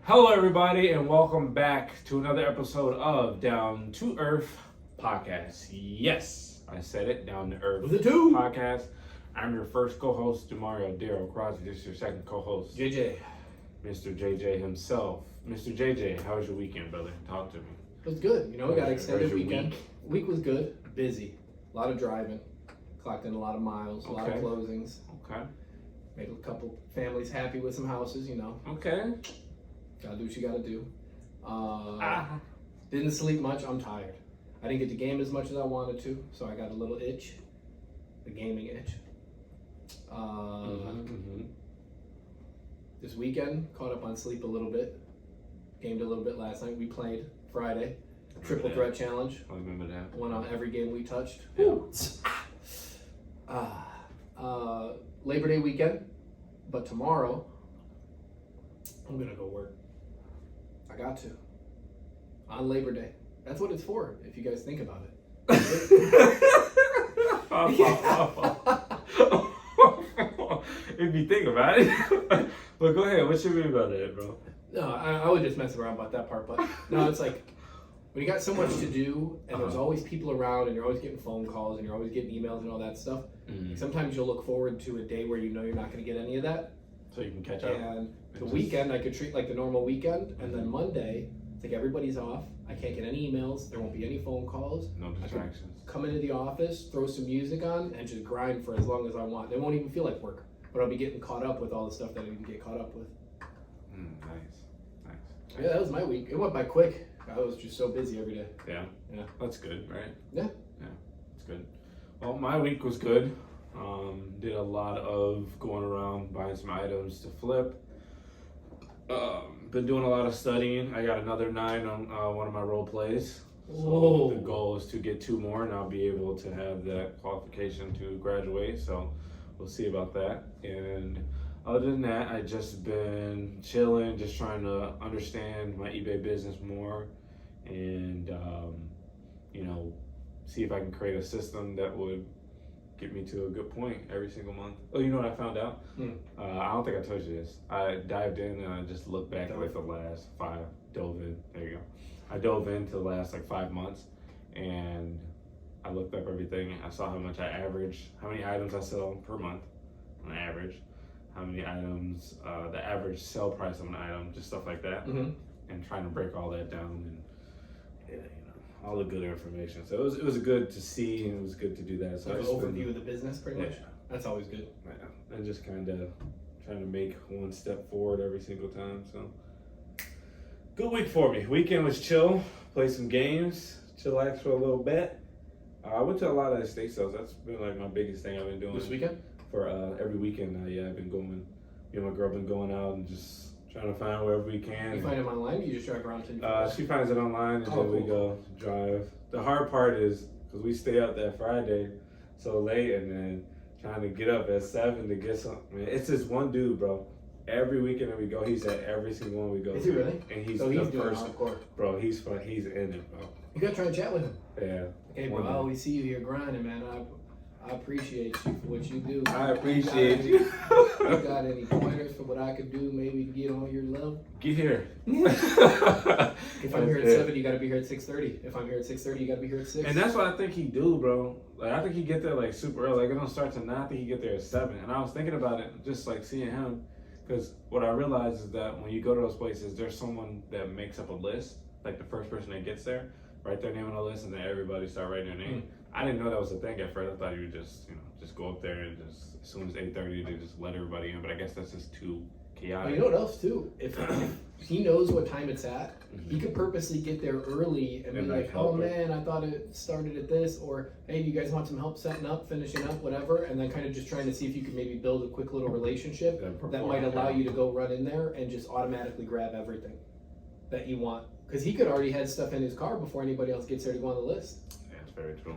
Hello, everybody, and welcome back to another episode of Down to Earth Podcast. Yes, I said it, Down to Earth With a two. Podcast. I'm your first co-host, Demario Darrell Crosby. This is your second co-host, JJ. Mr. JJ himself. Mr. JJ, how was your weekend, brother? Talk to me. It was good. You know, we got an extended How's your weekend. Week was good. Busy. A lot of driving. Clocked in a lot of miles. A lot of Okay. closings. Okay. Made a couple families happy with some houses, you know. Okay. Gotta do what you gotta do. Didn't sleep much. I'm tired. I didn't get to game as much as I wanted to, so I got a little itch. The gaming itch. This weekend, caught up on sleep a little bit. Gamed a little bit last night. We played Friday. Triple threat challenge. I remember that. Won on every game we touched. Yeah. Labor Day weekend, but tomorrow I'm gonna go work. I got to. On Labor Day. That's what it's for, if you guys think about it. If you think about it. But go ahead, what you mean about that, bro? No, I would just mess around about that part, but no, it's like when you got so much to do and there's always people around and you're always getting phone calls and you're always getting emails and all that stuff. Mm-hmm. Sometimes you'll look forward to a day where you know you're not going to get any of that. So you can catch up. And the weekend I could treat like the normal weekend, and then Monday, it's like everybody's off. I can't get any emails. There won't be any phone calls. No distractions. Come into the office, throw some music on, and just grind for as long as I want. It won't even feel like work, but I'll be getting caught up with all the stuff that I need to get caught up with. Nice. Yeah, that was my week. It went by quick. I was just so busy every day. Yeah. Yeah. That's good, right? Yeah. That's good. Well, my week was good. Did a lot of going around buying some items to flip. Been doing a lot of studying. I got another 9 on one of my role plays. Whoa. So the goal is to get 2 more, and I'll be able to have that qualification to graduate. So we'll see about that. And other than that, I just been chilling, just trying to understand my eBay business more, and see if I can create a system that would get me to a good point every single month. Oh, you know what I found out? I don't think I told you this. I dived in and I just looked back at like the last 5. Dove in. There you go. I dove into the last like 5 months, and I looked up everything. I saw how much I average, how many items I sell per month on average, how many items, the average sell price of an item, just stuff like that, and trying to break all that down and all the good information. So it was good to see, and it was good to do that. So Like an overview of the business, pretty much. That's always good. Yeah, and just kind of trying to make one step forward every single time. So good week for me. Weekend was chill. Played some games. Chillax for a little bit. I went to a lot of estate sales. That's been like my biggest thing I've been doing. This weekend? For every weekend now. Yeah, I've been going. Me and my girl been going out and just trying to find wherever we can. You find them online, or you just drive around to She finds it online, and then we go drive. The hard part is because we stay up that Friday so late, and then trying to get up at 7 to get something. Man, it's this one dude, bro. Every weekend that we go, he's at every single one we go. Is he really? And he's so the he's doing person, hardcore. bro. He's fun. He's in it, bro. You gotta try to chat with him. Yeah. Hey, bro, I always see you here grinding, man. I appreciate you for what you do. I appreciate you. You got any pointers for what I could do maybe to get on your level? Get here. If I'm here at 7, you gotta be here at 6:30. If I'm here at 6:30, you gotta be here at 6. And that's what I think he do, bro. Like I think he get there like super early. Like it don't start till 9. I think he get there at 7. And I was thinking about it, just like seeing him, because what I realized is that when you go to those places, there's someone that makes up a list. Like the first person that gets there, write their name on the list, and then everybody start writing their name. I didn't know that was a thing at first. I thought you would just go up there and just as soon as 8:30 they just let everybody in. But I guess that's just too chaotic. Well, you know what else too? If he knows what time it's at, he could purposely get there early and be like, "Oh man, I thought it started at this," or "Hey, do you guys want some help setting up, finishing up, whatever?" And then kind of just trying to see if you could maybe build a quick little relationship that might allow you to go run in there and just automatically grab everything that you want. Because he could already had stuff in his car before anybody else gets there to go on the list. Yeah, it's very true.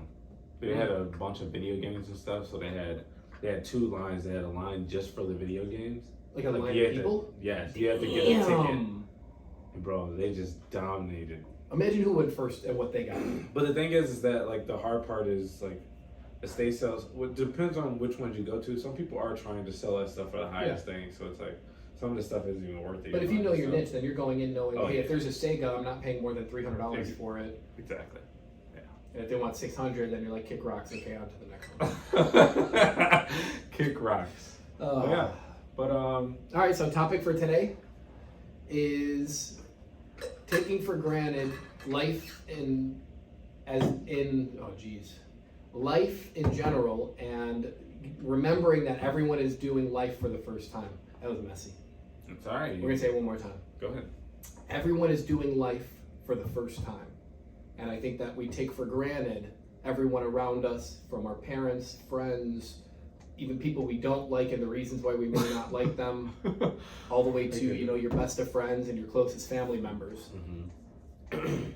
They had a bunch of video games and stuff, so they had 2 lines. They had a line just for the video games. Like a line of people? Yes, you had to get a ticket. And bro, they just dominated. Imagine who went first and what they got. But the thing is that like the hard part is like estate sales. It depends on which ones you go to. Some people are trying to sell that stuff for the highest thing, so it's like some of the stuff isn't even worth it. But if you know your niche, then you're going in knowing, hey, yeah. if there's a Sega, I'm not paying more than $300 for it. Exactly. Yeah. And if they want 600, then you're like, kick rocks. Okay, on to the next one. Kick rocks. Yeah. But all right. So topic for today is taking for granted life life in general, and remembering that everyone is doing life for the first time. That was messy. It's all right. We're gonna say it one more time. Go ahead. Everyone is doing life for the first time, and I think that we take for granted everyone around us, from our parents, friends, even people we don't like and the reasons why we may not like them, all the way to your best of friends and your closest family members. Mm-hmm.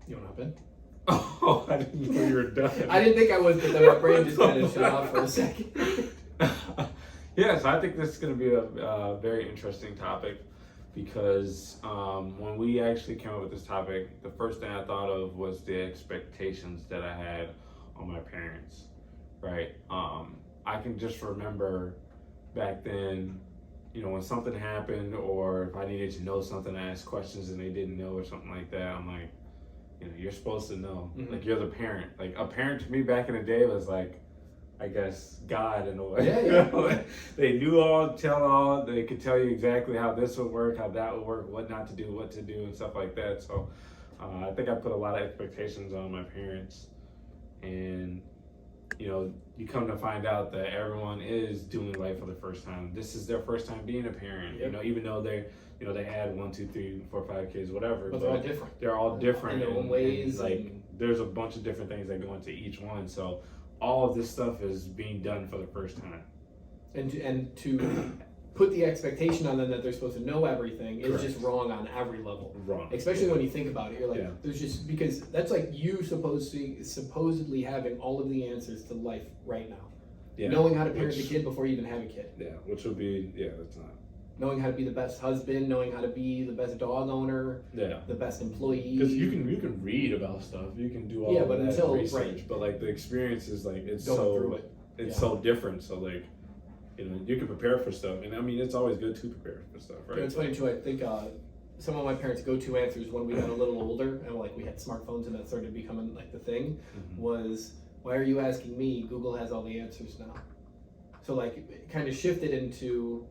You want to hop in? Oh, I didn't know you were done. I didn't think I was, but then my brain just kind of shut off for a second. Yeah, so I think this is going to be a very interesting topic, because when we actually came up with this topic, the first thing I thought of was the expectations that I had on my parents, right? I can just remember back then, when something happened, or if I needed to know something, I asked questions and they didn't know or something like that. I'm like, you're supposed to know. Mm-hmm. Like, you're the parent. Like, a parent to me back in the day was like, I guess, God in a way. Yeah. They knew all, tell all. They could tell you exactly how this would work, how that would work, what not to do, what to do, and stuff like that. So I think I put a lot of expectations on my parents. And, you come to find out that everyone is doing life for the first time. This is their first time being a parent. Yep. Even though they had 1, 2, 3, 4, 5 kids, whatever. But they're all different. They're all different in their own ways. There's a bunch of different things that go into each one. So all of this stuff is being done for the first time. And to put the expectation on them that they're supposed to know everything is Correct. just wrong on every level. Wrong. Especially when you think about it. You're like, there's just, because that's like you supposedly having all of the answers to life right now. Yeah. Knowing how to parent a kid before you even have a kid. Yeah, which would be, that's not. Knowing how to be the best husband, knowing how to be the best dog owner, the best employee. Because you can read about stuff, you can do all but that until, research, right. but like the experience is like it's so different. So like, you can prepare for stuff, and I mean it's always good to prepare for stuff, right? It's funny too. I think some of my parents' go-to answers when we got a little older and we had smartphones and that started becoming like the thing, was, "Why are you asking me? Google has all the answers now." So like it kind of shifted into,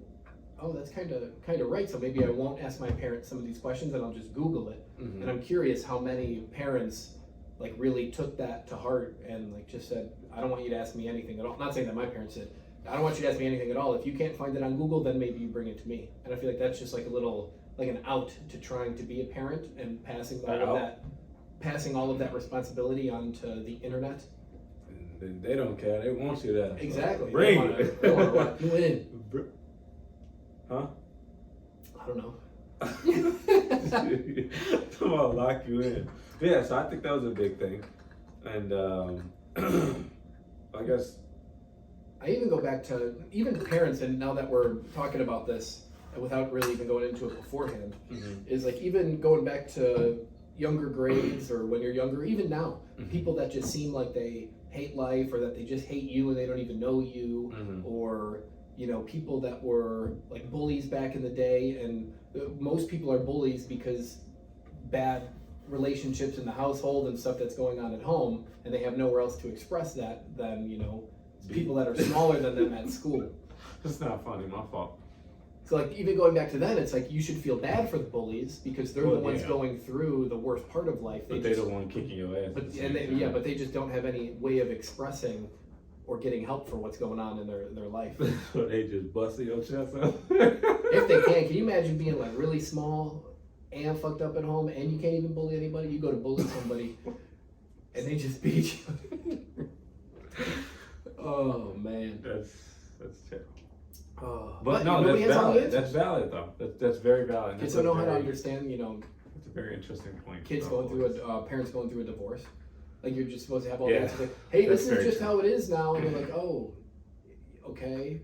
oh, that's kind of right. So maybe I won't ask my parents some of these questions and I'll just Google it. Mm-hmm. And I'm curious how many parents like really took that to heart and like just said, I don't want you to ask me anything at all. Not saying that my parents did. I don't want you to ask me anything at all. If you can't find it on Google, then maybe you bring it to me. And I feel like that's just like a little, like an out to trying to be a parent and passing all of that responsibility onto the internet. They don't care. They want you to. Exactly. Bring it. They want to lock you in. Huh? I don't know. Come on, lock you in. Yeah, so I think that was a big thing. And I guess I even go back to even parents, and now that we're talking about this without really even going into it beforehand, is like even going back to younger grades or when you're younger, even now, people that just seem like they hate life or that they just hate you and they don't even know you, or people that were like bullies back in the day, and most people are bullies because bad relationships in the household and stuff that's going on at home, and they have nowhere else to express that than people that are smaller than them at school. It's not funny, my fault. So like even going back to that, it's like you should feel bad for the bullies because they're the ones going through the worst part of life. They're the one kicking your ass. But they just don't have any way of expressing or getting help for what's going on in their life. So they just busting your chest up. If they can you imagine being like really small and fucked up at home and you can't even bully anybody? You go to bully somebody and they just beat you. Oh man. That's terrible. But no, that's valid. That's valid though. That's very valid. Kids don't know how to understand, That's a very interesting point. Kids going through parents going through a divorce. Like you're just supposed to have all the answers. Like, hey, this is just how it is now. And you're like, oh, okay.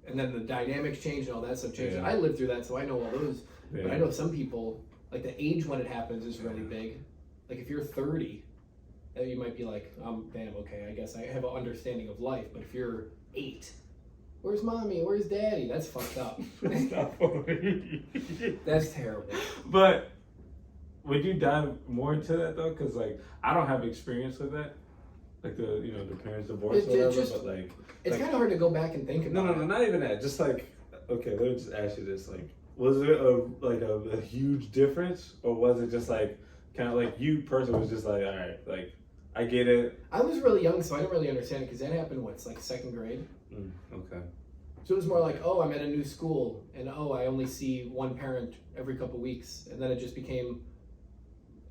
And then the dynamics change and all that stuff changes. Yeah. I lived through that, so I know all those. Yeah. But I know some people, like the age when it happens is really big. Like if you're 30, you might be like, damn, okay, I guess I have an understanding of life. But if you're 8, Where's mommy? Where's daddy? That's fucked up. That's not funny. That's terrible. But would you dive more into that though? Because like I don't have experience with that, like the parents divorce or whatever. But like it's kind of hard to go back and think about. No, not even that. Just like okay, let me just ask you this: like, was there a huge difference, or was it just like kind of like you personally was just like all right, like I get it. I was really young, so I didn't really understand it because that happened. What's like second grade. Okay. So it was more like, oh, I'm at a new school, and oh, I only see one parent every couple weeks, and then it just became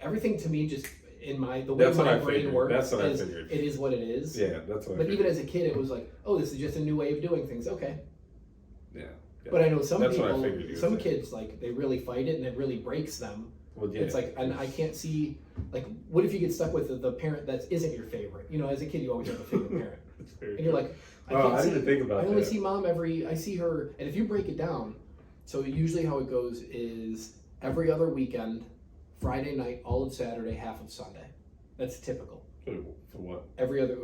everything to me. Just in the way my brain works, that's what I figured. It is what it is. Yeah, that's what. But even as a kid, it was like, oh, this is just a new way of doing things. Okay. Yeah. But I know some that's people, some saying. kids like they really fight it, and it really breaks them. Well, yeah. It's like, and I can't see, like, what if you get stuck with the parent that isn't your favorite? You know, as a kid, you always have a favorite parent, and you're like. I didn't think about that. I only see mom I see her, and if you break it down, so usually how it goes is every other weekend, Friday night, all of Saturday, half of Sunday. That's typical. For what?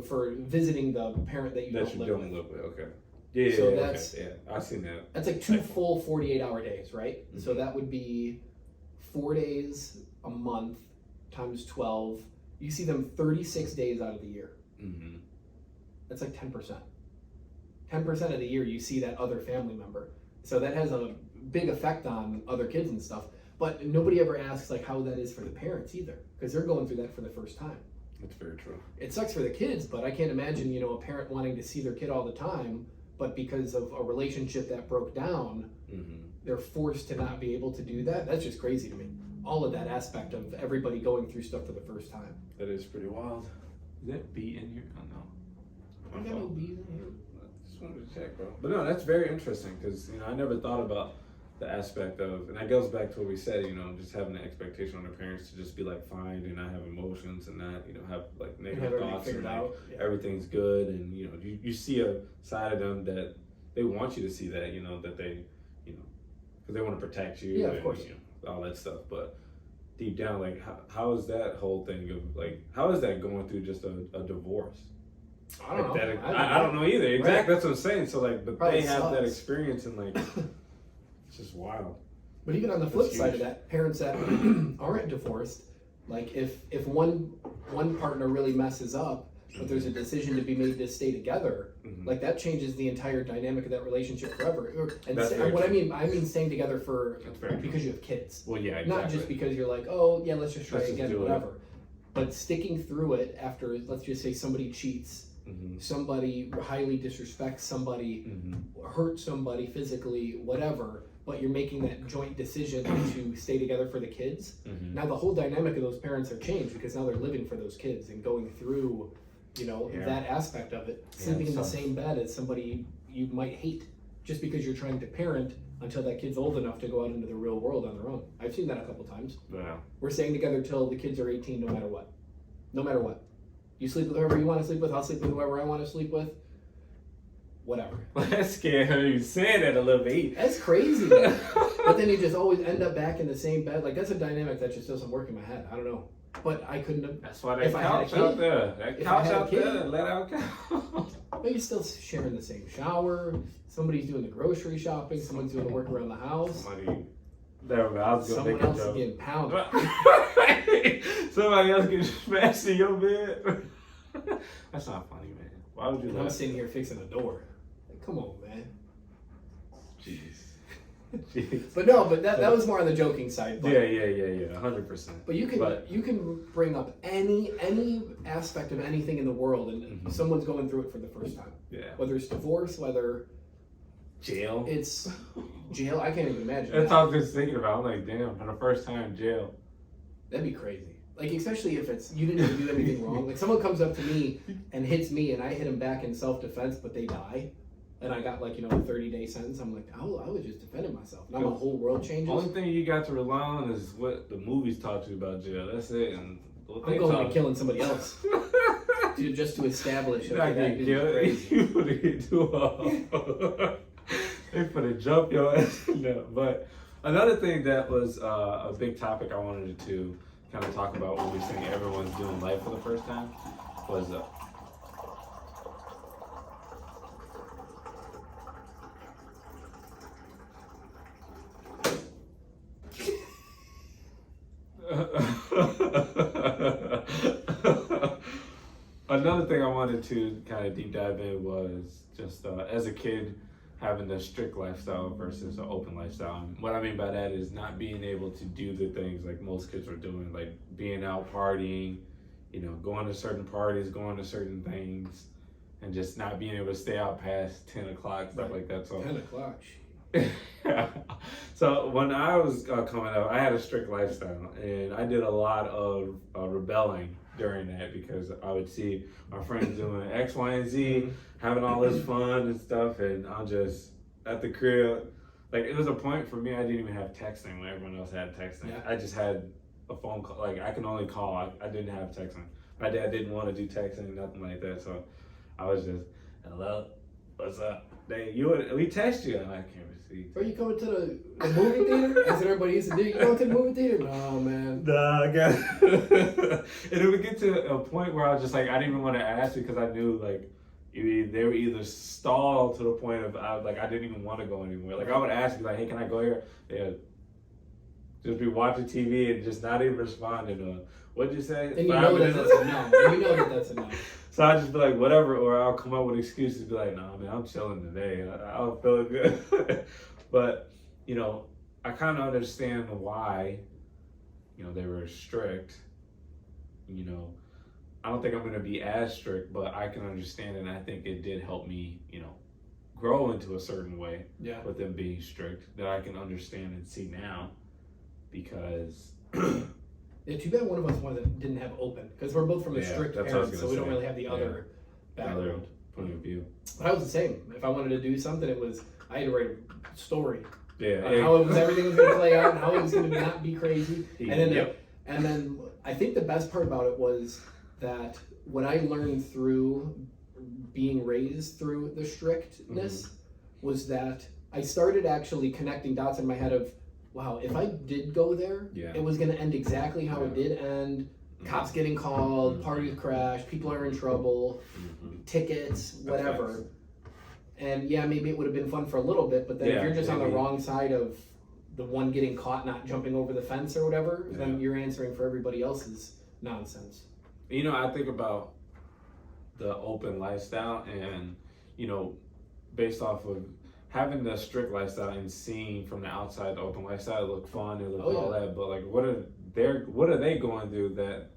For visiting the parent that you don't live with. Okay. Yeah, so that's, okay. Yeah, I've seen that. That's like two full 48-hour days, right? Mm-hmm. So that would be 4 days a month times 12. You see them 36 days out of the year. Mm-hmm. That's like 10%. 10% of the year you see that other family member. So that has a big effect on other kids and stuff. But nobody ever asks like how that is for the parents either, because they're going through that for the first time. That's very true. It sucks for the kids, but I can't imagine, a parent wanting to see their kid all the time, but because of a relationship that broke down, they're forced to not be able to do that. That's just crazy to me. All of that aspect of everybody going through stuff for the first time. That is pretty wild. Is that bee in here? Oh no. I got no bees in here. Just wanted to check, bro. But no, that's very interesting because I never thought about the aspect of, and that goes back to what we said, just having the expectation on the parents to just be like fine and not have emotions and not have like negative thoughts and like everything's good, and you see a side of them that they want you to see, that that they because they want to protect you, of course, all that stuff. But deep down, like how is that whole thing of like how is that going through just a divorce? I don't know. I don't know either. Exactly, right. That's what I'm saying. So like, but Probably they have that experience and like, it's just wild. But even on the flip side of that, parents that aren't divorced, like if one partner really messes up, but there's a decision to be made to stay together, like that changes the entire dynamic of that relationship forever. And I mean staying together because you have kids. Well, yeah, exactly. Not just because you're like, oh yeah, let's just try again, whatever. But sticking through it after, let's just say somebody cheats. Somebody highly disrespects somebody, hurt somebody physically, whatever, but you're making that joint decision to stay together for the kids. Now the whole dynamic of those parents have changed because now they're living for those kids and going through, that aspect of it. Sleeping in the same bed as somebody you might hate just because you're trying to parent until that kid's old enough to go out into the real world on their own. I've seen that a couple times. Yeah. We're staying together till the kids are 18 no matter what. No matter what. You sleep with whoever you want to sleep with. I'll sleep with whoever I want to sleep with. Whatever. That's scary. You saying that a little bit. That's crazy. But then you just always end up back in the same bed. Like that's a dynamic that just doesn't work in my head. I don't know. But I couldn't have. That's why that couch out there. That couch out there. Let out couch. But you're still sharing the same shower. Somebody's doing the grocery shopping. Someone's doing the work around the house. Someone else is getting pounded. Somebody else getting smashed in your bed. That's not funny, man. Why would you? I'm sitting here fixing a door. Like, come on, man. Jeez. But that was more on the joking side. But, yeah, 100%. But you can bring up any aspect of anything in the world, and someone's going through it for the first time. Yeah. Whether it's divorce, whether jail. It's jail. I can't even imagine. That's all I was just thinking about. I'm like, damn, for the first time, jail. That'd be crazy. Like, especially if you didn't even do anything wrong. Like, someone comes up to me and hits me, and I hit him back in self-defense, but they die. And I got, like, a 30-day sentence. I'm like, I was just defending myself. Now my whole world changes. The only thing you got to rely on is what the movies taught you about jail. That's it. And I'm going and killing somebody else. just to establish. Okay, that dude is crazy. You finna get too hard. They finna jump your ass. No, but another thing that was a big topic I wanted to kind of talk about when we're saying everyone's doing life for the first time was Another thing I wanted to kind of deep dive in was just as a kid having the strict lifestyle versus an open lifestyle. And what I mean by that is not being able to do the things like most kids were doing, like being out partying, going to certain parties, going to certain things, and just not being able to stay out past 10 o'clock, stuff like that. So 10 o'clock. So when I was coming up, I had a strict lifestyle, and I did a lot of rebelling during that because I would see my friends doing X, Y, and Z, having all this fun and stuff, and I'm just at the crib. Like, it was a point for me, I didn't even have texting when everyone else had texting. Yeah. I just had a phone call. Like, I can only call. I didn't have texting. My dad didn't want to do texting, nothing like that. So I was just, hello, what's up? We text you. And I can't receive. Are you coming to the movie theater? That's what everybody used to do. You going to the movie theater? No, man. Nah, I got it. And it would get to a point where I was just like, I didn't even want to ask because I knew, like, they were either stalled to the point of, I didn't even want to go anywhere. Like, I would ask you, like, hey, can I go here? Yeah. Just be watching TV and just not even responding to what'd you say? And you know that that's a no. And you know that that's a no. So I just be like, whatever, or I'll come up with excuses, be like, nah, man, I'm chilling today. I'm feeling good. But, I kind of understand why, they were strict. I don't think I'm going to be as strict, but I can understand it, and I think it did help me, grow into a certain way with them being strict that I can understand and see now because... Yeah, too bad one of us didn't have open, because we're both from a strict parents, so we don't really have the other background. Point of view. But I was the same. If I wanted to do something, I had to write a story. Yeah. How everything was going to play out, and how it was going to not be crazy. And then I think the best part about it was that what I learned through being raised through the strictness was that I started actually connecting dots in my head of, wow, if I did go there, it was going to end exactly how it did end. Cops getting called, parties crash, people are in trouble, tickets, whatever. And maybe it would have been fun for a little bit, but then if you're just on the wrong side of the one getting caught not jumping over the fence or whatever, then you're answering for everybody else's nonsense. I think about the open lifestyle and, based off of having the strict lifestyle and seeing from the outside the open lifestyle, it look fun, it look all that, but like what are they going through that,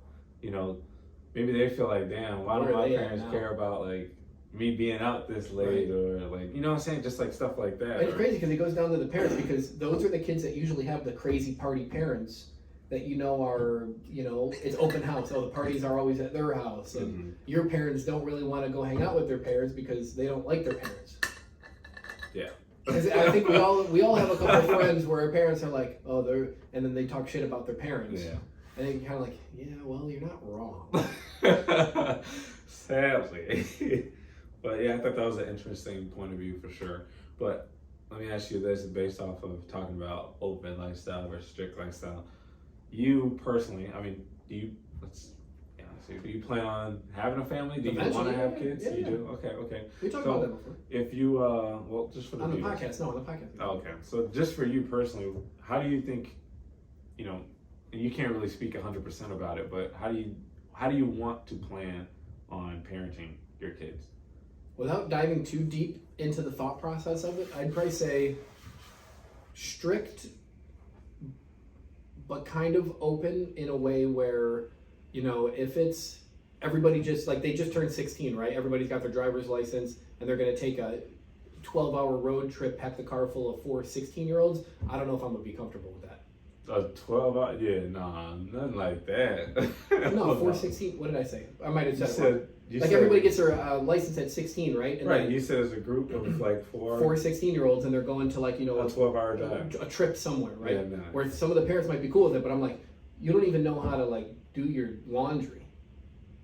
maybe they feel like, damn, why do my parents care about like me being out this late or like, what I'm saying, just like stuff like that. And it's crazy because it goes down to the parents, because those are the kids that usually have the crazy party parents that are, it's open house. Oh, the parties are always at their house, and your parents don't really want to go hang out with their parents because they don't like their parents. Yeah. Because I think we all have a couple of friends where our parents are like, oh, and then they talk shit about their parents. Yeah. And then you're kind of like, yeah, well, you're not wrong. Sadly. But yeah, I thought that was an interesting point of view for sure. But let me ask you this, based off of talking about open lifestyle versus strict lifestyle. You personally, do you plan on having a family? Do you want to have kids? You do? Okay. We talked about that before. If you, just for the on the podcast. Oh, okay. So just for you personally, how do you think, and you can't really speak 100% about it, but how do you want to plan on parenting your kids? Without diving too deep into the thought process of it, I'd probably say strict, but kind of open in a way where, if it's everybody just like they just turned 16, right? Everybody's got their driver's license and they're going to take a 12-hour road trip, pack the car full of 4 16-year-olds. I don't know if I'm going to be comfortable with that. A 12-hour? Yeah, nah, nothing like that. No, 4 16. What did I say? I might have said everybody gets their license at 16, right? And right. You said as a group of like 4 16-year-olds, and they're going to like a 12-hour drive, a trip somewhere, right? Yeah, nah. Where some of the parents might be cool with it, but I'm like, you don't even know how to like do your laundry,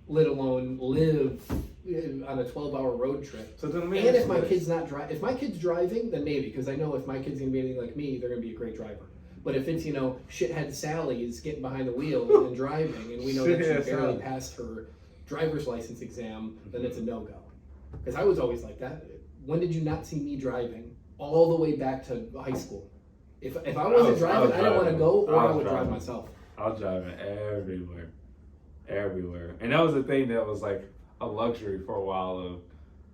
let alone live on a 12-hour road trip. So then if my kid's if my kid's driving, then maybe, because I know if my kid's gonna be anything like me, they're gonna be a great driver. But if it's, shithead Sally is getting behind the wheel and driving, and we know that she barely passed her driver's license exam, then it's a no-go. Because I was always like that. When did you not see me driving all the way back to high school? If I wasn't driving, I didn't want to go, or I would drive myself. I was driving everywhere. And that was the thing that was like a luxury for a while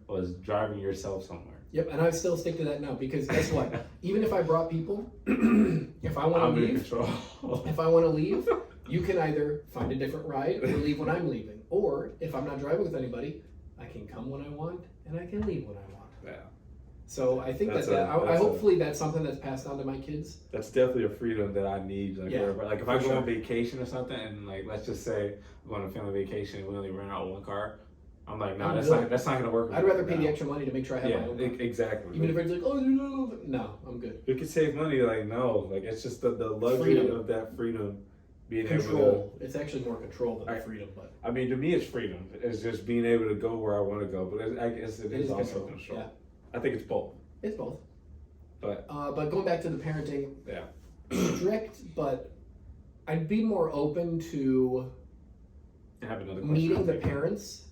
was driving yourself somewhere. Yep, and I still stick to that now because guess what? Even if I brought people, if I want to leave, if I want to leave, you can either find a different ride or leave when I'm leaving. Or if I'm not driving with anybody, I can come when I want and I can leave when I want. Yeah. So I think hopefully that's something that's passed on to my kids. That's definitely a freedom that I need. Like, if I go on vacation or something, and like let's just say I'm going on a family vacation and we only rent out one car, I'm like, no, that's not gonna work. I'd rather pay the extra money to make sure I have my own car. Exactly. Even if it's like, oh no, I'm good. You can save money, like no, like it's just the luxury of that freedom. Being control. It's actually more control than freedom, but I mean, to me, it's freedom. It's just being able to go where I want to go. But I guess it is also control. Yeah. I think it's both. It's both. But going back to the parenting, yeah, strict, but I'd be more open to meeting the parents.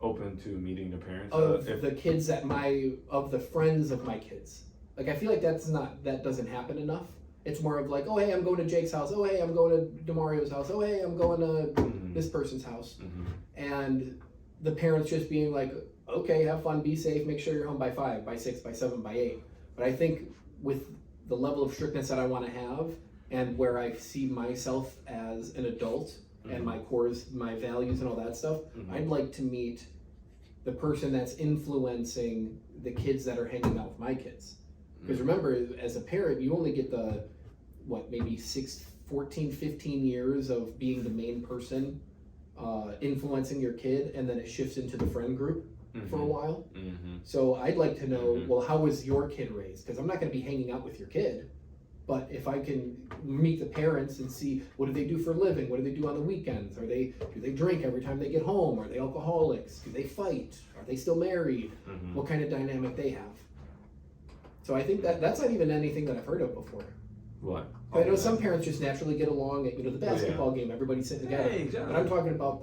Open to meeting the parents of the kids of the friends of my kids. Like I feel like that doesn't happen enough. It's more of like, oh hey, I'm going to Jake's house. Oh hey, I'm going to DeMario's house. Oh hey, I'm going to this person's house. And the parents just being like, okay, have fun, be safe, make sure you're home by 5, by 6, by 7, by 8. But I think with the level of strictness that I want to have and where I see myself as an adult and my cores, my values and all that stuff, I'd like to meet the person that's influencing the kids that are hanging out with my kids. Because remember, as a parent, you only get maybe 14, 15 years of being the main person influencing your kid, and then it shifts into the friend group for a while. So I'd like to know, well, how was your kid raised? Because I'm not going to be hanging out with your kid, but if I can meet the parents and see what do they do for a living, what do they do on the weekends, do they drink every time they get home, are they alcoholics, do they fight, are they still married, what kind of dynamic they have. So I think that's not even anything that I've heard of before. What? I know some parents just naturally get along at the basketball game, everybody's sitting together. Hey, exactly. But I'm talking about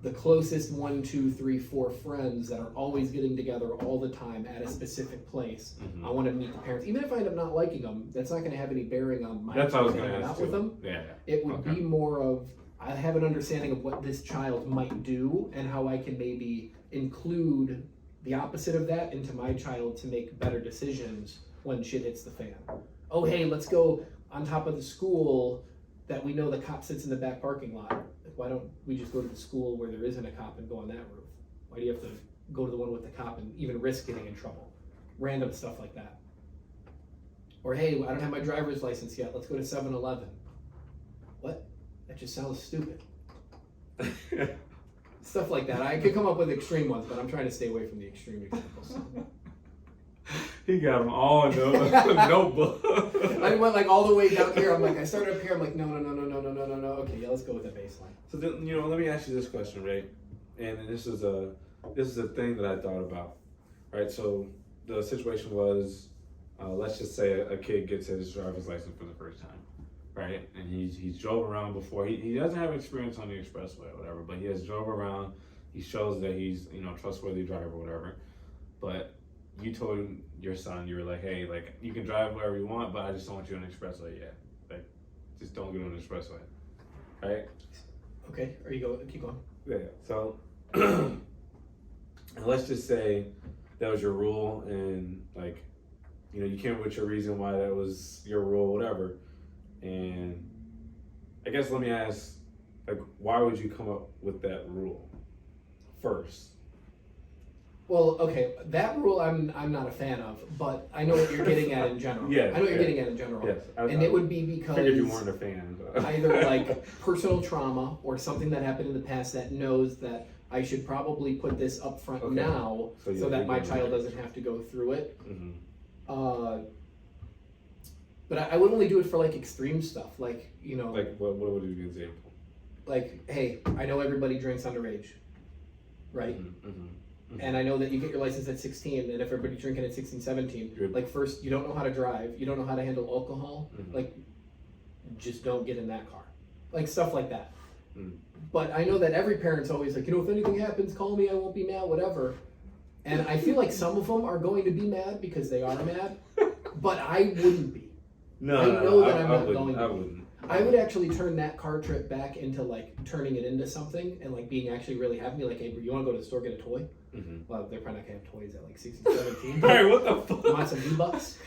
the closest 1, 2, 3, 4 friends that are always getting together all the time at a specific place. I want to meet the parents, even if I end up not liking them. That's not going to have any bearing on my hanging out with them. Yeah. It would be more of I have an understanding of what this child might do and how I can maybe include the opposite of that into my child to make better decisions when shit hits the fan. Oh, hey, let's go on top of the school that we know the cop sits in the back parking lot. Why don't we just go to the school where there isn't a cop and go on that roof? Why do you have to go to the one with the cop and even risk getting in trouble? Random stuff like that. Or, hey, I don't have my driver's license yet. Let's go to 7-Eleven. What? That just sounds stupid. Stuff like that. I could come up with extreme ones, but I'm trying to stay away from the extreme examples. He got them all in the notebook. I went like all the way down here. I'm like, I started up here. I'm like, no. Okay, yeah, let's go with the baseline. So then, let me ask you this question, right? And this is a thing that I thought about, right? So the situation was, let's just say a kid gets his driver's license for the first time, right? And he's drove around before. He doesn't have experience on the expressway or whatever, but he has drove around. He shows that he's trustworthy driver or whatever. But you told your son, you were like, hey, like you can drive wherever you want, but I just don't want you on the expressway yet. Like, just don't get on the expressway, right? Okay, keep going. Yeah. So let's just say that was your rule, and like, you came up with your reason why that was your rule, whatever. And I guess let me ask, like, why would you come up with that rule first? Well, okay, that rule I'm not a fan of, but I know what you're getting at in general. Yeah, I know what you're getting at in general. Yes, it would be because figured you weren't a fan. either like personal trauma or something that happened in the past that knows that I should probably put this up front now so that my child doesn't have to go through it. But I would only do it for like extreme stuff, like Like what would be an example? Like, hey, I know everybody drinks underage, right? And I know that you get your license at 16, and if everybody's drinking at 16, 17, like first, you don't know how to drive, you don't know how to handle alcohol, like, just don't get in that car. Like, stuff like that. But I know that every parent's always like, if anything happens, call me, I won't be mad, whatever. And I feel like some of them are going to be mad because they are mad, but I wouldn't be. No, I know that I'm not wouldn't. going to I be. wouldn't. I would actually turn that car trip back into like turning it into something and like being actually really happy. Like, hey, you want to go to the store get a toy? Mm-hmm. Well, they're probably not gonna have toys at like 16, 17. Hey, what the fuck? You want some V-Bucks?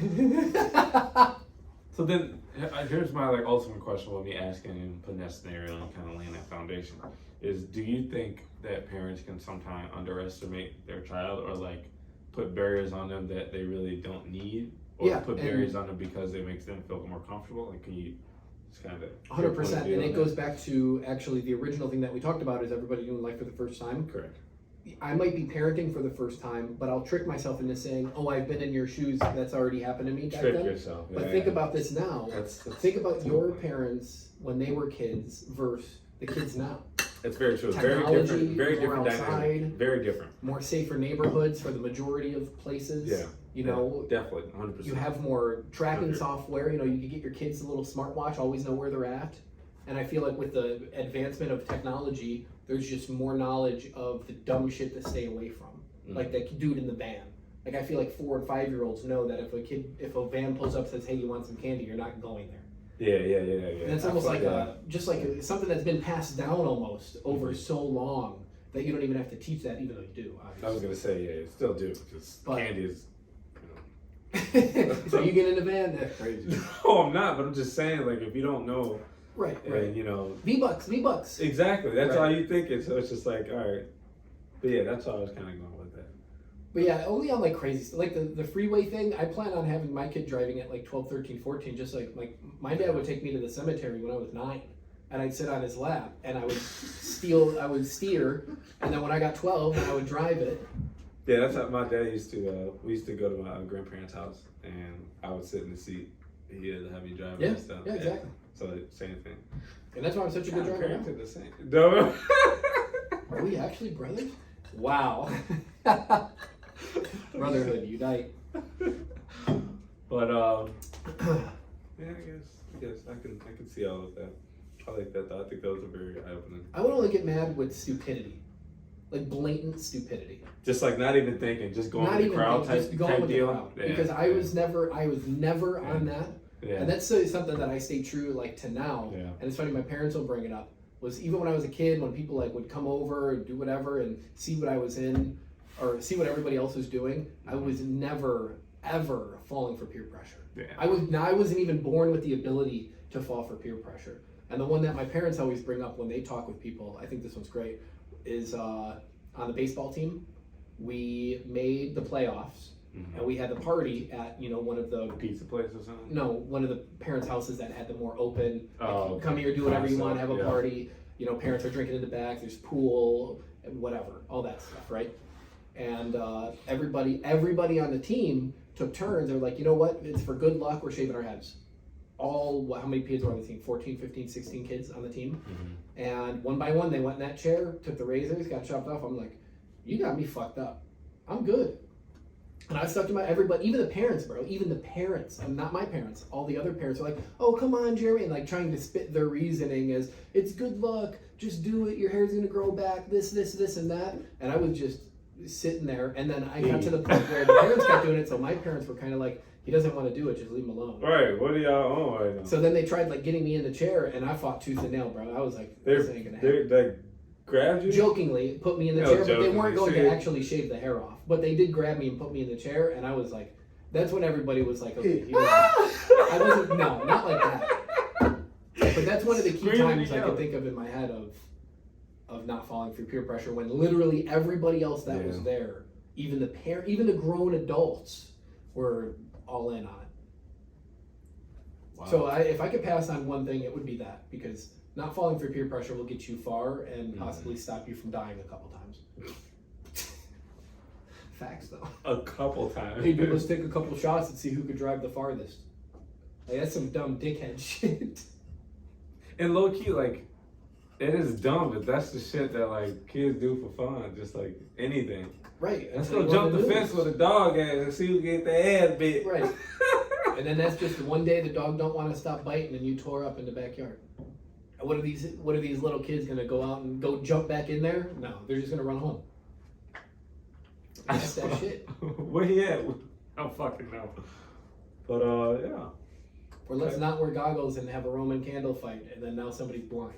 So then, here's my like ultimate question with me asking and putting that scenario and kind of laying that foundation is: do you think that parents can sometimes underestimate their child or like put barriers on them that they really don't need, or put barriers on them because it makes them feel more comfortable? Like, can you just kind of 100%, and it goes back to actually the original thing that we talked about is everybody doing life for the first time. Correct. I might be parenting for the first time, but I'll trick myself into saying, "Oh, I've been in your shoes. That's already happened to me back then." Trick yourself. But think about this now. Think about your parents when they were kids versus the kids now. It's very true. Technology, very different outside, dynamic. Very different. More safer neighborhoods for the majority of places. Yeah. You know, definitely, 100%. You have more tracking software. You know, you can get your kids a little smartwatch, always know where they're at. And I feel like with the advancement of technology, there's just more knowledge of the dumb shit to stay away from. Like that dude in the van. Like I feel like 4 and 5 year olds know that if a van pulls up and says, "Hey, you want some candy?" you're not going there. Yeah. And it's almost like something that's been passed down almost over so long that you don't even have to teach that, even though you do. Obviously. I was gonna say you still do because candy is. So you get in the van, that's crazy. No, I'm not. But I'm just saying, like, if you don't know. Right. And you know, V-Bucks. Exactly. That's all you thinking. So it's just like, all right. But yeah, that's how I was kind of going with that. But yeah, only on like crazy stuff. Like the freeway thing, I plan on having my kid driving at like 12, 13, 14, just like my dad would take me to the cemetery when I was 9. And I'd sit on his lap and I would steer, and then when I got 12, then I would drive it. Yeah, that's how my dad used to, we used to go to my grandparents' house and I would sit in the seat. He'd have me drive and stuff. Yeah, exactly. So same thing. And that's why I'm such a good driver now. The same. No. Are we actually brothers? Wow. Brotherhood unite. But yeah, I guess I can see all of that. I like that though. I think those are very eye opening. I would only get mad with stupidity. Like blatant stupidity. Just like not even thinking, just going with the crowd type deal. Yeah, because I was never on that. Yeah. And that's something that I stay true like to now. Yeah. And it's funny, my parents will bring it up. Was even when I was a kid, when people like would come over and do whatever and see what I was in or see what everybody else was doing, I was never ever falling for peer pressure. Yeah. I wasn't even born with the ability to fall for peer pressure. And the one that my parents always bring up when they talk with people, I think this one's great, is on the baseball team, we made the playoffs. And we had the party at, one of the pizza place or something. No, one of the parents' houses that had the more open. Okay. Come here, do whatever you want, have a party. Parents are drinking in the back. There's pool, and whatever, all that stuff, right? And everybody on the team took turns. They were like, you know what? It's for good luck. We're shaving our heads. How many kids were on the team? 14, 15, 16 kids on the team. And one by one, they went in that chair, took the razors, got chopped off. I'm like, you got me fucked up. I'm good. And I stuck to everybody, even the parents, bro, and not my parents, all the other parents are like, oh, come on, Jeremy, and like trying to spit their reasoning as, it's good luck, just do it, your hair's gonna grow back, this, and that. And I was just sitting there, and then I got to the point where the parents kept doing it, so my parents were kind of like, he doesn't want to do it, just leave him alone. Right, what are y'all on right now? So then they tried like getting me in the chair, and I fought tooth and nail, bro. I was like, this ain't gonna happen. They grabbed you? Jokingly put me in the chair, but they weren't going to actually shave the hair off. But they did grab me and put me in the chair, and I was like, that's when everybody was like, okay. I wasn't, no, not like that. But that's one of the key times I can think of in my head of not falling for peer pressure, when literally everybody else that was there, even the grown adults were all in on it. Wow. So if I could pass on one thing, it would be that, because not falling for peer pressure will get you far and possibly stop you from dying a couple times. Facts, though. A couple times. Hey, dude, let's take a couple shots and see who could drive the farthest. Like, that's some dumb dickhead shit. And low key, like, it is dumb, but that's the shit that like kids do for fun, just like anything. Right. Let's go jump the fence with a dog and see who get their ass bit. Right. And then that's just one day the dog don't want to stop biting and you tore up in the backyard. What are these little kids gonna go out and go jump back in there? No, they're just gonna run home. That's that shit. Where he at? I don't fucking know. But yeah. Or let's not wear goggles and have a Roman candle fight, and then now somebody's blind.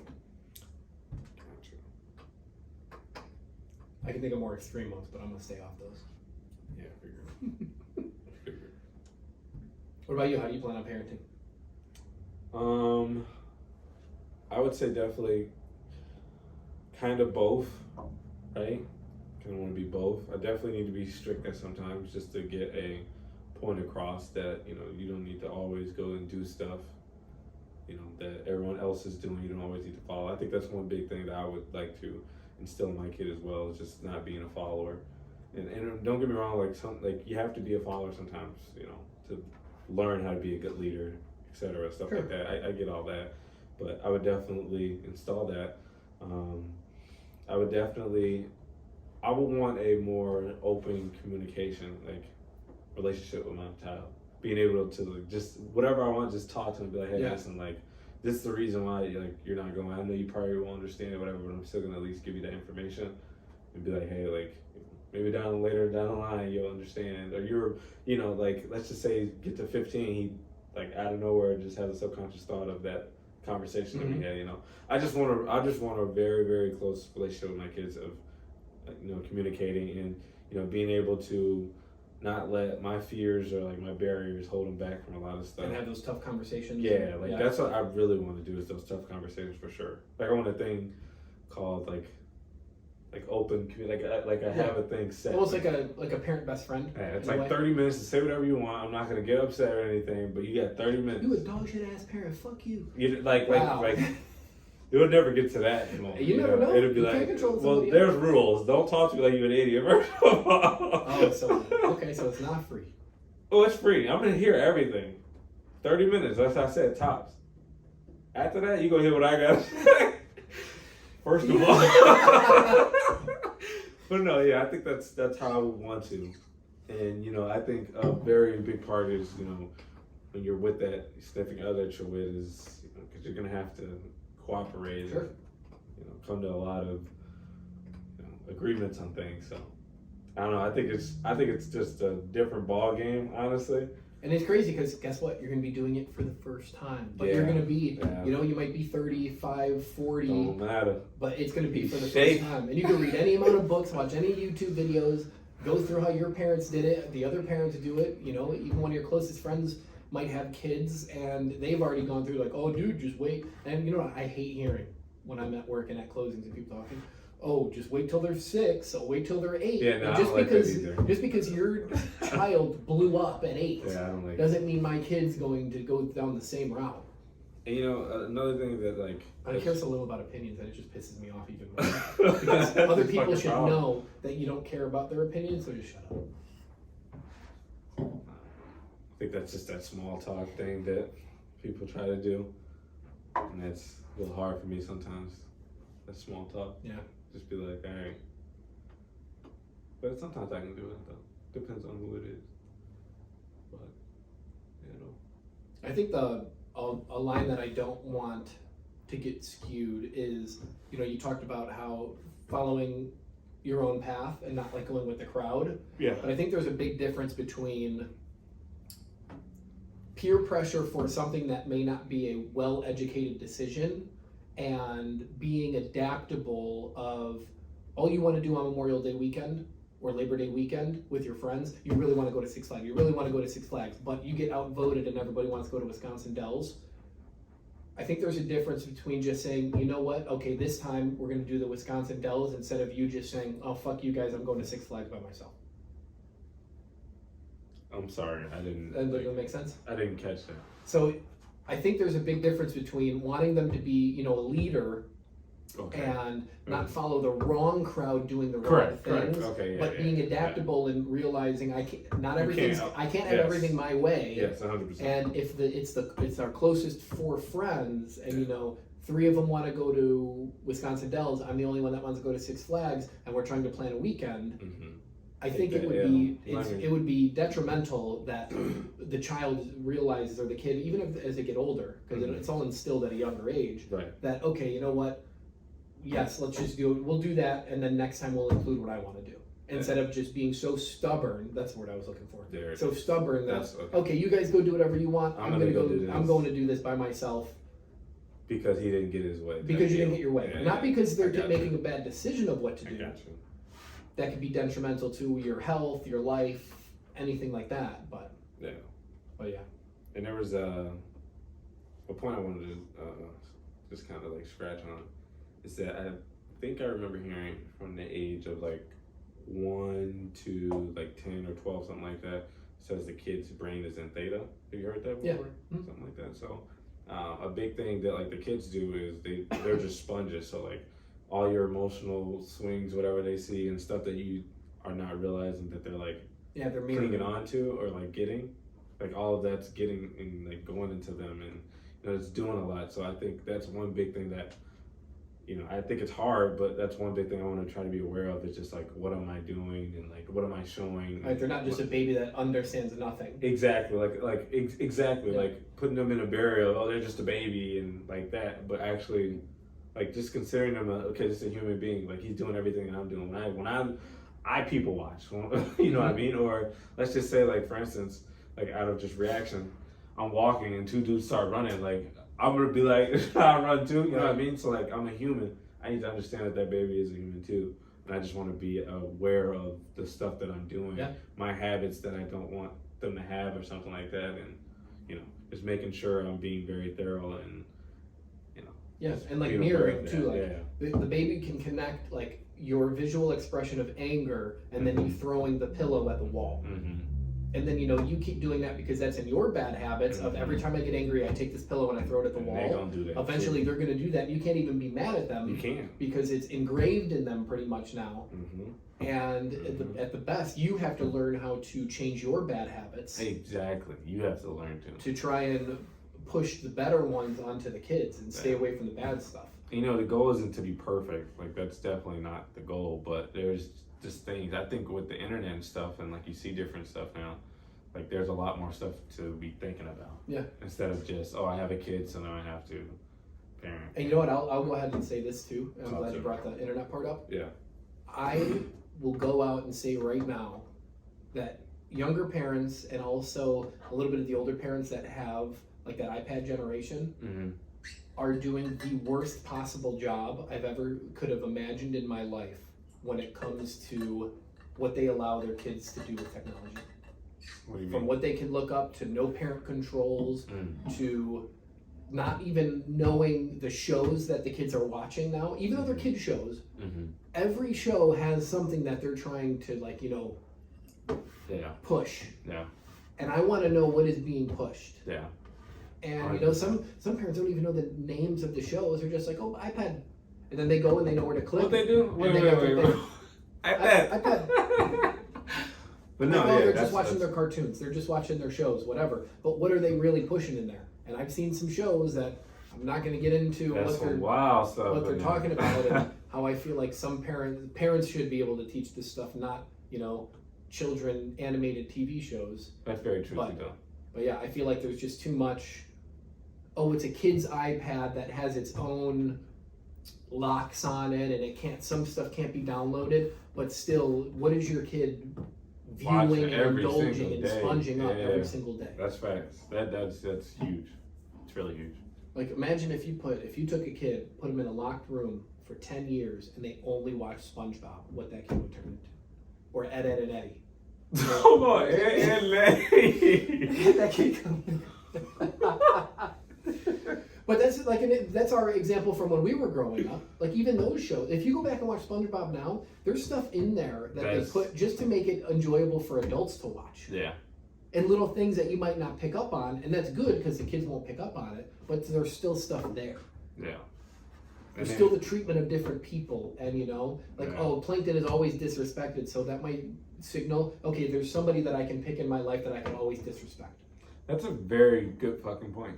I can think of more extreme ones, but I'm gonna stay off those. Yeah, figure. What about you? How do you plan on parenting? I would say definitely kind of both, right? Kind of want to be both. I definitely need to be strict at sometimes just to get a point across that, you know, you don't need to always go and do stuff, you know, that everyone else is doing. You don't always need to follow. I think that's one big thing that I would like to instill in my kid as well, is just not being a follower. And don't get me wrong, like you have to be a follower sometimes, you know, to learn how to be a good leader, etc. Stuff like that. I get all that, but I would definitely install that. I would want a more open communication, like relationship with my child. Being able to like, just whatever I want, just talk to him, be like, hey, listen, like this is the reason why like you're not going. I know you probably won't understand it, whatever, but I'm still gonna at least give you that information and be like, hey, like maybe later down the line you'll understand, or you're, you know, like let's just say get to 15, he like out of nowhere just has a subconscious thought of that conversation that we had. You know, I just want a very, very close relationship with my kids of, you know, communicating and, you know, being able to not let my fears or like my barriers hold them back from a lot of stuff. And have those tough conversations. Yeah, like that's what I really want to do, is those tough conversations for sure. Like I want a thing called like open, like I have a thing set. Almost like a parent best friend. Yeah, it's like 30 minutes to say whatever you want. I'm not gonna get upset or anything, but you got 30 minutes. You a dog shit ass parent. Fuck you. Like it would never get to that moment. You never know. It'd be like, well, there's rules. Don't talk to me like you're an idiot. So it's not free. Oh, it's free. I'm gonna hear everything. 30 minutes. That's how I said, tops. After that, you gonna hear what I got to say. First of all. But no, yeah, I think that's how I would want to. And, you know, I think a very big part is, you know, when you're with that significant other that you're with is, you know, because you're gonna have to cooperate and, you know, come to a lot of, you know, agreements on things. So I don't know. I think it's just a different ball game, honestly. And it's crazy because guess what? You're going to be doing it for the first time. But you're going to be, you know, you might be 35, 40. Don't matter. But it's going to be for the first time. And you can read any amount of books, watch any YouTube videos, go through how your parents did it, the other parents do it. You know, even one of your closest friends might have kids and they've already gone through like, oh, dude, just wait. And you know what I hate hearing when I'm at work and at closings and people talking? Oh, just wait till they're 6, or wait till they're 8. Yeah, no, just because your child blew up at 8 doesn't mean my kid's going to go down the same route. And you know, another thing that like I care so little about opinions that it just pisses me off even more. Because other people should know that you don't care about their opinions, so just shut up. I think that's just that small talk thing that people try to do, and that's a little hard for me sometimes. That small talk. Yeah. Just be like, all right. But sometimes I can do it though. Depends on who it is. But, you know. I think a line that I don't want to get skewed is, you know, you talked about how following your own path and not like going with the crowd. Yeah. But I think there's a big difference between peer pressure for something that may not be a well-educated decision and being adaptable of all you want to do on Memorial Day weekend or Labor Day weekend with your friends. You really want to go to Six Flags. You really want to go to Six Flags, but you get outvoted and everybody wants to go to Wisconsin Dells. I think there's a difference between just saying, you know what, okay, this time we're going to do the Wisconsin Dells instead of you just saying, oh, fuck you guys, I'm going to Six Flags by myself. I'm sorry, I didn't. Does that make sense? I didn't catch that. So I think there's a big difference between wanting them to be, you know, a leader and not follow the wrong crowd doing the wrong things, but being adaptable and realizing I can't have everything my way. Yes, 100%. And if it's our closest 4 friends, and you know 3 of them want to go to Wisconsin Dells, I'm the only one that wants to go to Six Flags, and we're trying to plan a weekend. Mm-hmm. I think it would be detrimental that the child realizes, or the kid, even if, as they get older, because it's all instilled at a younger age, that, okay, you know what, yes, let's just do it, we'll do that, and then next time we'll include what I want to do. instead of just being so stubborn. That's the word I was looking for. There it So is. stubborn that That's okay, you guys go do whatever you want. I'm gonna go. do this. I'm going to do this by myself Because he didn't get his way. because you didn't get your way. Yeah, Not because they're I got making you. a bad decision of what to I do. got you. That could be detrimental to your health, your life, anything like that. But Yeah. yeah. And there was a point I wanted to just kind of like scratch on is that I think I remember hearing from the age of like 1 to like 10 or 12, something like that, says the kid's brain is in theta. Have you heard that before? Yeah. Mm-hmm. Something like that. So a big thing that like the kids do is they're just sponges. So like all your emotional swings, whatever they see and stuff that you are not realizing that they're like They're clinging on to or like getting, like all of that's getting and like going into them, and it's doing a lot. So I think that's one big thing that, I think it's hard, but that's one big thing I want to try to be aware of. Is just like, what am I doing and like what am I showing? Right, they're not just a baby that understands nothing. Exactly, exactly, like putting them in a barrier. Oh, they're just a baby and like that, but actually, like just considering them just a human being. Like he's doing everything I'm doing. When I people watch, you know what I mean? Or let's just say, like for instance, like out of just reaction, I'm walking and 2 dudes start running. Like I'm gonna be like, I run too. You know what I mean? So like I'm a human. I need to understand that baby is a human too. And I just want to be aware of the stuff that I'm doing, my habits that I don't want them to have or something like that. And, just making sure I'm being very thorough and, Yes, and like mirroring too. Like the baby can connect like your visual expression of anger and then you throwing the pillow at the wall. Mm-hmm. And then, you keep doing that because that's in your bad habits of every time I get angry, I take this pillow and I throw it at the wall. They don't do that. Eventually, they're going to do that. You can't even be mad at them. You can't. Because it's engraved in them pretty much now. Mm-hmm. And at the best, you have to learn how to change your bad habits. Exactly. You have to learn to try and push the better ones onto the kids and stay away from the bad stuff. The goal isn't to be perfect. Like, that's definitely not the goal. But there's just things. I think with the internet and stuff, and like you see different stuff now, like there's a lot more stuff to be thinking about. Yeah. Instead of just, I have a kid, so now I have to parent. And you know what? I'll go ahead and say this too. I'm glad you brought the internet part up. Yeah. I will go out and say right now that younger parents and also a little bit of the older parents that have like that iPad generation are doing the worst possible job I've ever could have imagined in my life when it comes to what they allow their kids to do with technology. What do you From mean? what they can look up to no parent controls to not even knowing the shows that the kids are watching now, even though they're kid shows. Every show has something that they're trying to push. Yeah. And I want to know what is being pushed. Yeah. And some parents don't even know the names of the shows. They're just like, oh, iPad, and then they go and they know where to click. What they do? Wait. iPad. But no, they're just watching their cartoons. They're just watching their shows, whatever. But what are they really pushing in there? And I've seen some shows that I'm not going to get into what they're talking about and how I feel like some parents should be able to teach this stuff, not children animated TV shows. That's very true though. But yeah, I feel like there's just too much. Oh, it's a kid's iPad that has its own locks on it, and some stuff can't be downloaded. But still, what is your kid viewing and indulging and sponging up every single day? That's facts. That's huge. It's really huge. Like imagine if you took a kid, put them in a locked room for 10 years, and they only watched SpongeBob, what that kid would turn into, or Ed, Ed and Eddie. Hold on, Ed and Eddie. That kid coming. But that's our example from when we were growing up. Like even those shows, if you go back and watch SpongeBob now, there's stuff in there that they put just to make it enjoyable for adults to watch. Yeah. And little things that you might not pick up on, and that's good because the kids won't pick up on it. But there's still stuff there. Yeah. There's still the treatment of different people, and Plankton is always disrespected, so that might signal, okay, there's somebody that I can pick in my life that I can always disrespect. That's a very good fucking point.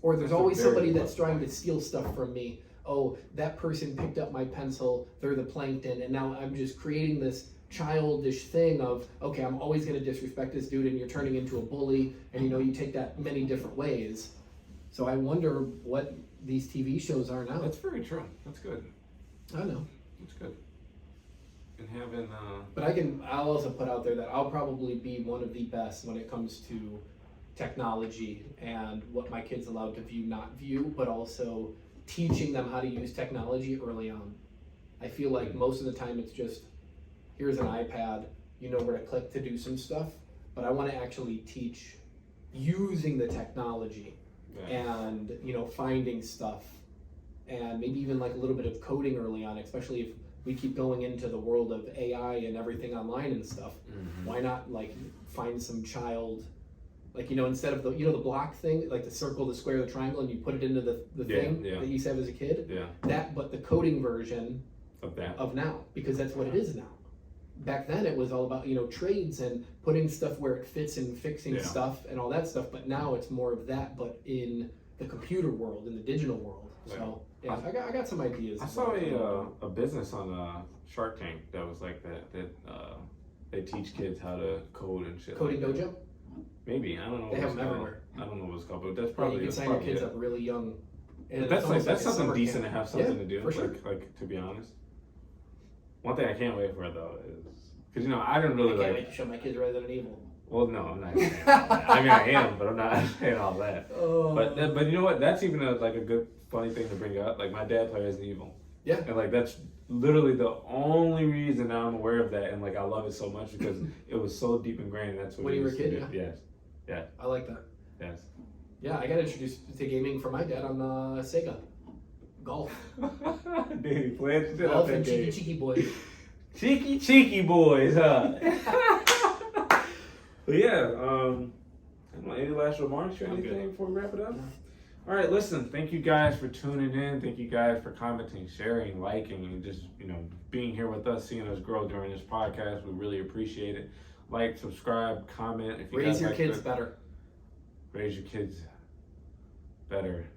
Or there's always somebody that's trying to steal stuff from me. Oh, that person picked up my pencil, they're the Plankton, and now I'm just creating this childish thing of, okay, I'm always going to disrespect this dude, and you're turning into a bully, and you take that many different ways. So I wonder what these TV shows are now. That's very true. That's good. I know. That's good. and having. But I'll also put out there that I'll probably be one of the best when it comes to technology and what my kids allowed to view, not view, but also teaching them how to use technology early on. I feel like most of the time it's just, here's an iPad, you know where to click to do some stuff, but I want to actually teach using the technology and, you know, finding stuff and maybe even like a little bit of coding early on, especially if we keep going into the world of AI and everything online and stuff. Why not like find some child, like, you know, instead of the, you know, the block thing, like the circle, the square, the triangle, and you put it into the thing that you used to have as a kid. That, but the coding version of now, because that's what it is now. Back then it was all about, you know, trades and putting stuff where it fits and fixing stuff and all that stuff, but now it's more of that, but in the computer world, in the digital world. So yeah, I got some ideas. I saw a business on Shark Tank that was like that they teach kids how to code and shit. Coding like Dojo? Maybe, I don't know. They have them everywhere. I don't know what it's called, but that's probably. You can sign your kids up really young. And that's something decent to have something to do. For sure. Like to be honest. One thing I can't wait for though is because you know I didn't really I can't wait to show my kids Resident Evil. Well, no, I'm not saying that. I mean, I am, but I'm not saying all that. But you know what? That's even a good funny thing to bring up. Like my dad played Resident Evil. Yeah. And like that's literally the only reason I'm aware of that, and like I love it so much because it was so deep ingrained. That's what when you were a kid. Yeah. Yes. Yeah. I like that. Yes. Yeah, I got introduced to gaming from my dad on Sega. Golf. Dude, he played shit Golf and cheeky boys. Cheeky boys, huh? But yeah, any last remarks or anything before we wrap it up? No. All right, listen, thank you guys for tuning in. Thank you guys for commenting, sharing, liking, and just, you know, being here with us, seeing us grow during this podcast. We really appreciate it. Like, subscribe, comment. If you Raise your kids better. Raise your kids better.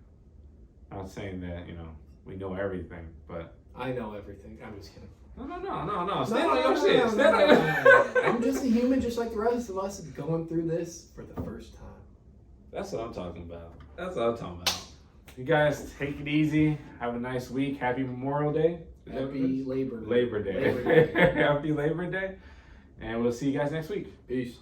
I'm not saying that, you know, we know everything, but... I know everything. I'm just kidding. No. Stand on your shit. Stand on your... I'm just a human just like the rest of us going through this for the first time. That's what I'm talking about. You guys take it easy. Have a nice week. Happy Memorial Day. Happy Labor Day. Labor Day. Happy Labor Day. And we'll see you guys next week. Peace.